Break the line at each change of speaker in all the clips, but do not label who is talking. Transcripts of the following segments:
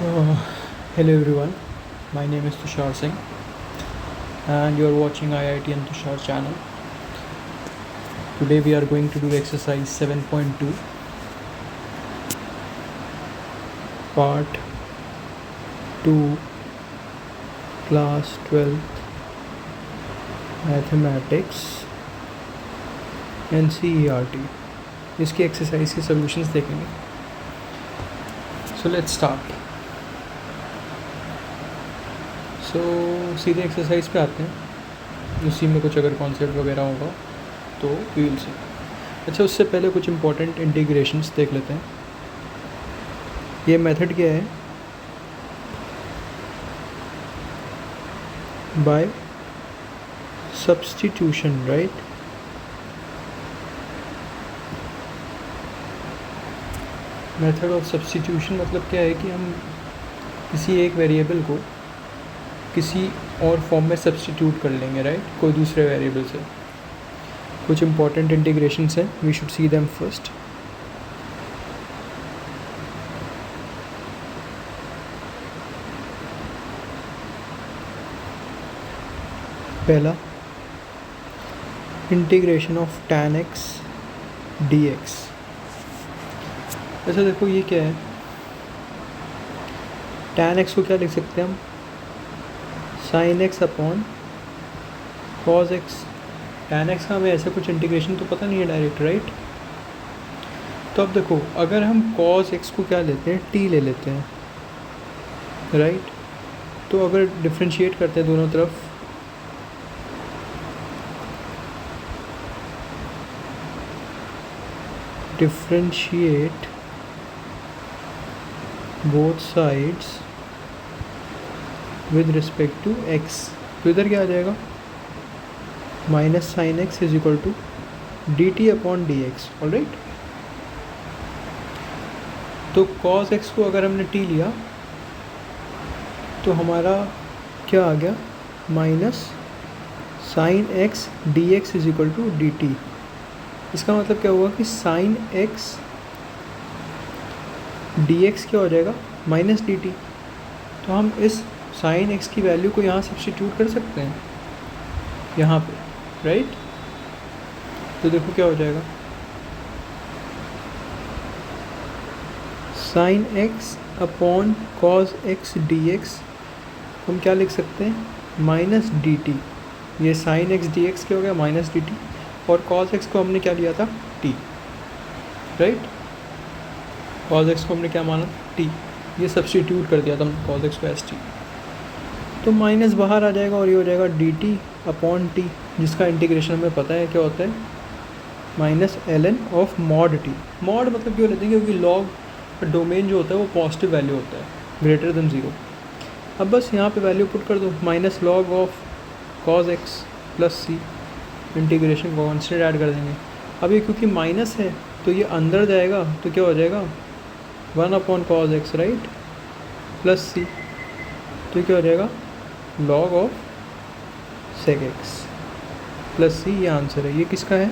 Uh, Hello everyone, my name is Tushar Singh and you are watching IIT and Tushar channel. Today we are going to do exercise 7.2 part 2 class 12th mathematics NCERT. इसकी exercise के solutions देखेंगे. So let's start. सो सीधे exercise पे आते हैं. उसी में कुछ अगर कॉन्सेप्ट वगैरह होगा तो वी विल सी. अच्छा, उससे पहले कुछ इंपॉर्टेंट इंटीग्रेशंस देख लेते हैं. ये मेथड क्या है? By substitution, right? Method of substitution मतलब क्या है कि हम किसी एक वेरिएबल को किसी और फॉर्म में सब्स्टिट्यूट कर लेंगे, राइट? कोई दूसरे वेरिएबल से. कुछ इंपॉर्टेंट इंटीग्रेशंस हैं, we should see them first. पहला, integration of tan x dx. ऐसा देखो, ये क्या है? tan x को क्या लिख सकते हैं हम? sin x upon cos x. tan x का हमें ऐसा कुछ इंटीग्रेशन तो पता नहीं है डायरेक्ट, राइट? तो अब देखो, अगर हम cos x को क्या लेते हैं? t ले लेते हैं, राइट? तो अगर डिफ्रेंशिएट करते हैं दोनों तरफ, differentiate both sides with respect to x, तो इधर क्या आ जाएगा? Minus sine x is equal to d t upon d x. All right. तो cos x को अगर हमने t लिया तो हमारा क्या आ गया? Minus sine x d x is equal to d t. इसका मतलब क्या हुआ कि साइन एक्स डी एक्स क्या हो जाएगा? Minus d t. तो हम इस साइन एक्स की वैल्यू को यहाँ सब्स्टिट्यूट कर सकते हैं, यहाँ पे, राइट? तो देखो क्या हो जाएगा. Sine x upon cos x d x हम क्या लिख सकते हैं? Minus d T. ये साइन एक्स डी एक्स क्या हो गया? Minus d T. और cos x को हमने क्या लिया था? t, right? cos x को हमने क्या माना? t. ये सब्स्टिट्यूट कर दिया था हमने cos x को एस टी. तो माइनस बाहर आ जाएगा और ये हो जाएगा dt अपॉन टी, जिसका इंटीग्रेशन हमें पता है क्या होता है? Minus ln of mod T. Mod मतलब क्यों लेते हैं? क्योंकि लॉग डोमेन जो होता है वो पॉजिटिव वैल्यू होता है, ग्रेटर देन ज़ीरो. अब बस यहाँ पे वैल्यू पुट कर दो, minus log of cos x plus c. Integration constant add कर देंगे. अब ये क्योंकि माइनस है तो ये अंदर जाएगा, तो क्या हो जाएगा? 1 upon cos x, right? Plus c. तो ये क्या हो जाएगा? Log of sec x plus c. ये आंसर है. ये किसका है?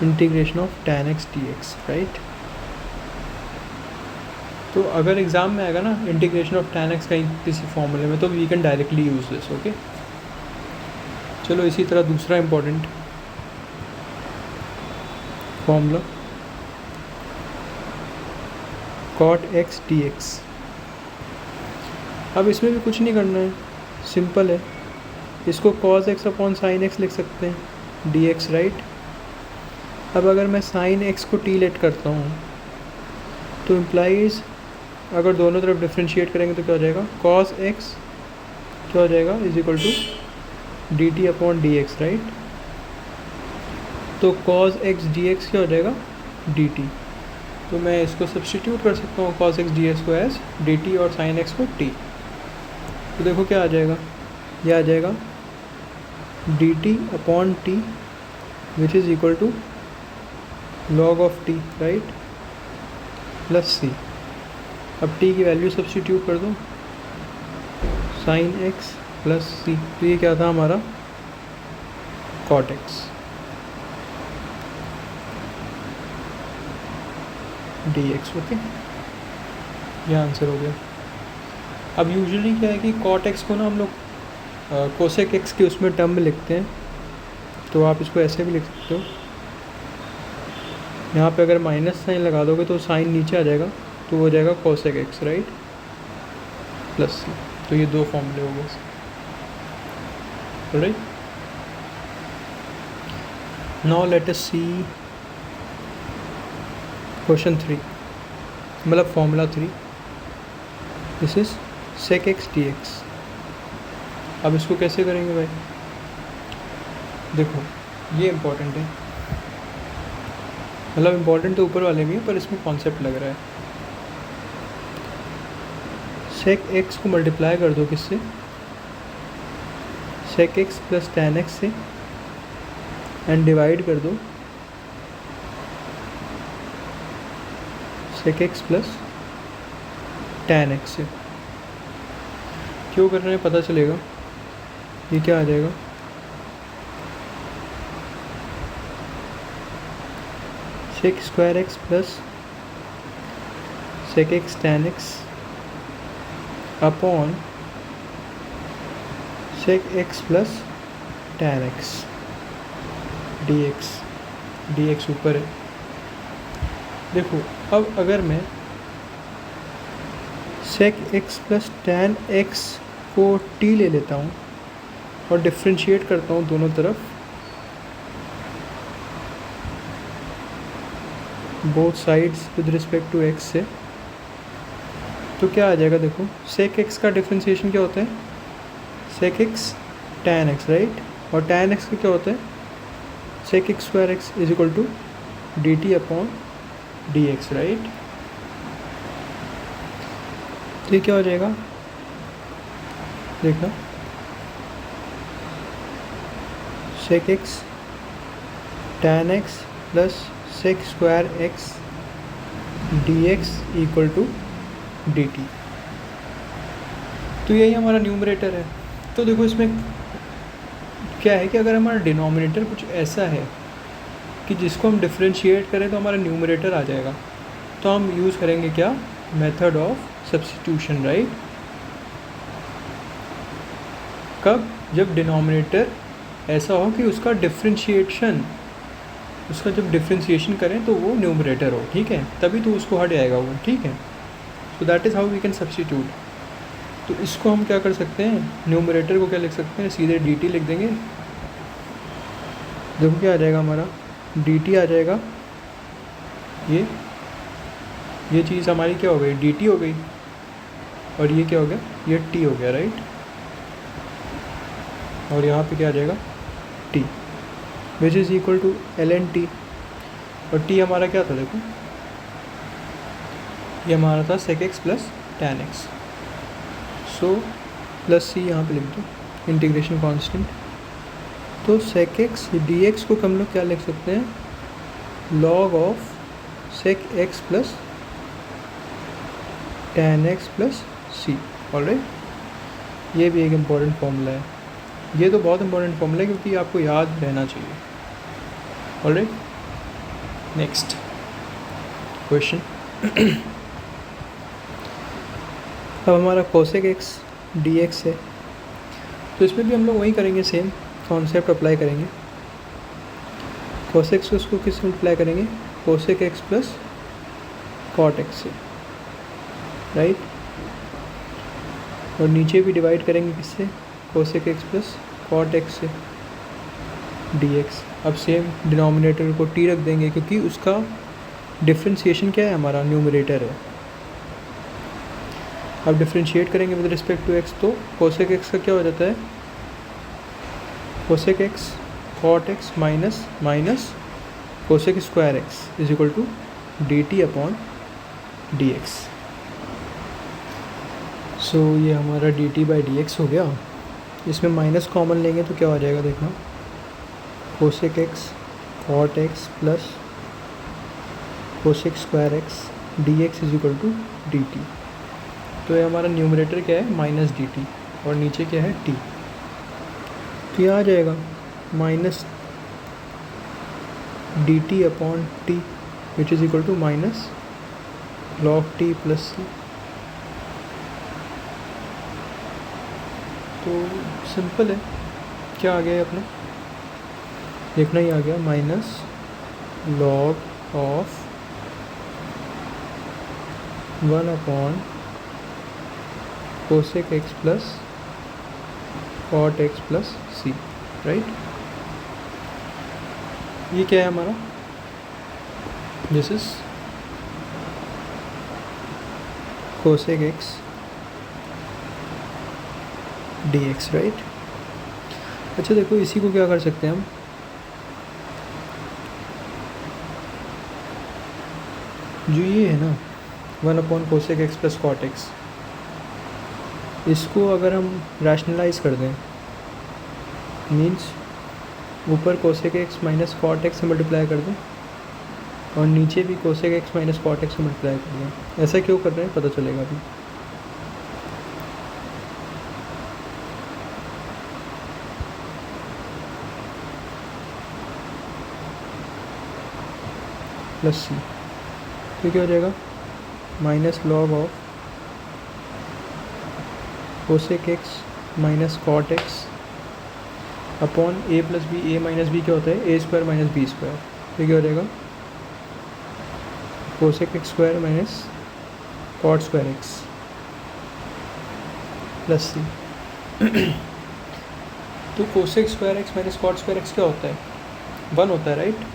Integration of tan x dx, right? तो अगर एग्ज़ाम में आएगा ना इंटीग्रेशन ऑफ tan x कहीं किसी फॉर्मूले में, तो we can directly use this. Okay, चलो इसी तरह दूसरा important formula, cot x dx. अब इसमें भी कुछ नहीं करना है, सिंपल है. इसको cos x upon sine x लिख सकते हैं, dx, राइट? अब अगर मैं साइन x को t लेट करता हूँ तो इम्प्लाइज अगर दोनों तरफ डिफ्रेंशिएट करेंगे तो क्या हो जाएगा? cos x क्या हो जाएगा? Is equal to d t upon d x, right? तो cos x dx क्या हो जाएगा? D t. तो मैं इसको सब्स्टिट्यूट कर सकता हूँ cos x dx को एज डी टी और sin x को t. तो देखो क्या आ जाएगा? ये आ जाएगा d t upon t which is equal to log of t, right? Plus c. अब t की वैल्यू सब्स्टिट्यूट कर दो, साइन x प्लस सी. तो ये क्या था हमारा? cot x dx. ओके, ये आंसर हो गया। अब यूजुअली क्या है कि कॉट एक्स को ना हम लोग कोसेक एक्स के उसमें टर्म में लिखते हैं, तो आप इसको ऐसे भी लिख सकते हो। यहाँ पे अगर माइनस साइन लगा दोगे तो साइन नीचे आ जाएगा, तो हो जाएगा cosec x, right, plus c. तो ये दो फॉर्मूले हो गए, right. Now let us see question 3, मतलब formula 3। This is sec x d x. अब इसको कैसे करेंगे भाई? देखो ये इम्पोर्टेंट है, मतलब इम्पोर्टेंट तो ऊपर वाले भी है, पर इसमें कॉन्सेप्ट लग रहा है। सेक एक्स को मल्टीप्लाई कर दो किससे? Sec x plus tan x से, एंड डिवाइड कर दो sec x plus tan x से। क्यों कर रहे हैं पता चलेगा। ये क्या आ जाएगा? Sec square x plus sec x tan x upon sec x plus tan x d x. D x ऊपर है। देखो अब अगर मैं sec x plus tan x को टी ले लेता हूँ और डिफ्रेंशिएट करता हूँ दोनों तरफ, both sides with respect to x से, तो क्या आ जाएगा? देखो सेक एक्स का डिफ्रेंशिएशन क्या होता है? Sec x tan x, right. और टैन एक्स का क्या होता है? Sec x square x is equal to d t upon d x, right. तो ये क्या हो जाएगा? देखना, sec x tan x plus sec square x d x equal to d t. तो यही हमारा न्यूमरेटर है। तो देखो इसमें क्या है कि अगर हमारा डिनोमिनेटर कुछ ऐसा है कि जिसको हम डिफ्रेंशिएट करें तो हमारा न्यूमरेटर आ जाएगा, तो हम यूज़ करेंगे क्या? Method of substitution, right. कब? जब डिनोमिनेटर ऐसा हो कि उसका जब डिफ्रेंशिएशन करें तो वो न्यूमरेटर हो, ठीक है, तभी तो उसको हट जाएगा वो, ठीक है। So that is how we can substitute. तो इसको हम क्या कर सकते हैं? न्यूमरेटर को क्या लिख सकते हैं? सीधे डी टी लिख देंगे। देखो क्या आ जाएगा हमारा? डी टी आ जाएगा। ये चीज़ हमारी क्या हो गई? डी टी हो गई। और ये क्या हो गया? ये टी हो गया, राइट। और यहाँ पे क्या आ जाएगा? T, which is equal to l n t. और टी हमारा क्या था? देखो ये हमारा था sec x plus tan x. So plus c यहाँ पे लिख दो, इंटीग्रेशन कांस्टेंट। तो सेक एक्स डी एक्स को हम लोग क्या लिख सकते हैं? Log of sec x plus tan x plus c. Alright, ये भी एक इम्पॉर्टेंट फॉर्मूला है। ये तो बहुत इंपॉर्टेंट फॉर्मूला है क्योंकि आपको याद रहना चाहिए। Alright, next question. अब हमारा कोसेक एक्स डी एक्स है, तो इसमें भी हम लोग वही करेंगे, सेम कॉन्सेप्ट अप्लाई करेंगे। कोसेक से उसको किस मल्टीप्लाई करेंगे? Cosec x plus cot x से, राइट। और नीचे भी डिवाइड करेंगे किससे? Cosec x plus cot x से डी एक्स। अब सेम डिनोमिनेटर को टी रख देंगे क्योंकि उसका डिफ्रेंशिएशन क्या है? हमारा न्यूमरेटर है। अब डिफ्रेंशिएट करेंगे विद रिस्पेक्ट टू एक्स, तो कोसेक एक्स का क्या हो जाता है? Cosec x cot x minus cosec square x is equal to d t upon d x. So ये हमारा d t by d x हो गया। इसमें माइनस कॉमन लेंगे तो क्या हो जाएगा? देखना, cosec x cot x plus cosec square x d x is equal to d t. तो ये हमारा न्यूमरेटर क्या है? माइनस डी टी, और नीचे क्या है? टी। तो ये आ जाएगा minus d t upon t which is equal to minus log t plus c. तो सिंपल है, क्या आ गया अपने देखना ही आ गया, minus log of 1 cosec x plus cot x plus c, right. ये क्या है हमारा, this is cosec x d x, right. अच्छा देखो, इसी को क्या कर सकते हैं हम, जो ये है ना 1/कोसेक एक्स प्लस कॉट एक्स, इसको अगर हम रैशनलाइज कर दें, मीन्स ऊपर cosec x minus cot x से मल्टीप्लाई कर दें और नीचे भी cosec x minus cot x से मल्टीप्लाई कर दें। ऐसा क्यों कर रहे हैं पता चलेगा अभी। प्लस सी, तो क्या हो जाएगा, minus log of cosec x minus cot x upon a plus b. A minus b क्या होता है, a square minus b square. तो क्या हो जाएगा, cosec x square minus cot square x plus c. तो cosec square x minus cot square x क्या होता है, 1 होता है, राइट।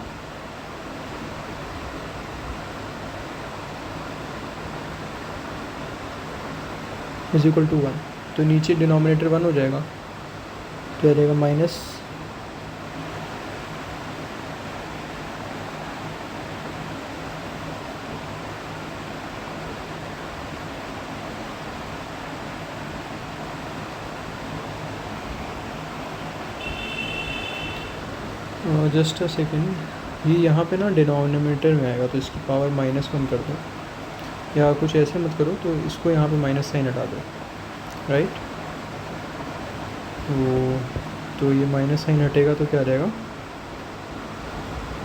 इज इक्वल टू 1, तो नीचे डिनोमिनेटर 1 हो जाएगा, तो आ जाएगा माइनस जस्ट अ सेकेंड, ये यहाँ पे ना डिनोमिनेटर में आएगा, तो इसकी पावर -1 कर दो, या कुछ ऐसे मत करो, तो इसको यहाँ पे माइनस साइन हटा दो, राइट। तो ये माइनस साइन हटेगा तो क्या आ जाएगा,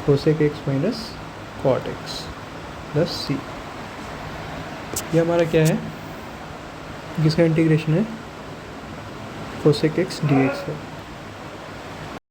cosec x minus cot x plus c. ये हमारा क्या है, किसका इंटीग्रेशन है, कोसेक एक्स डी एक्स है।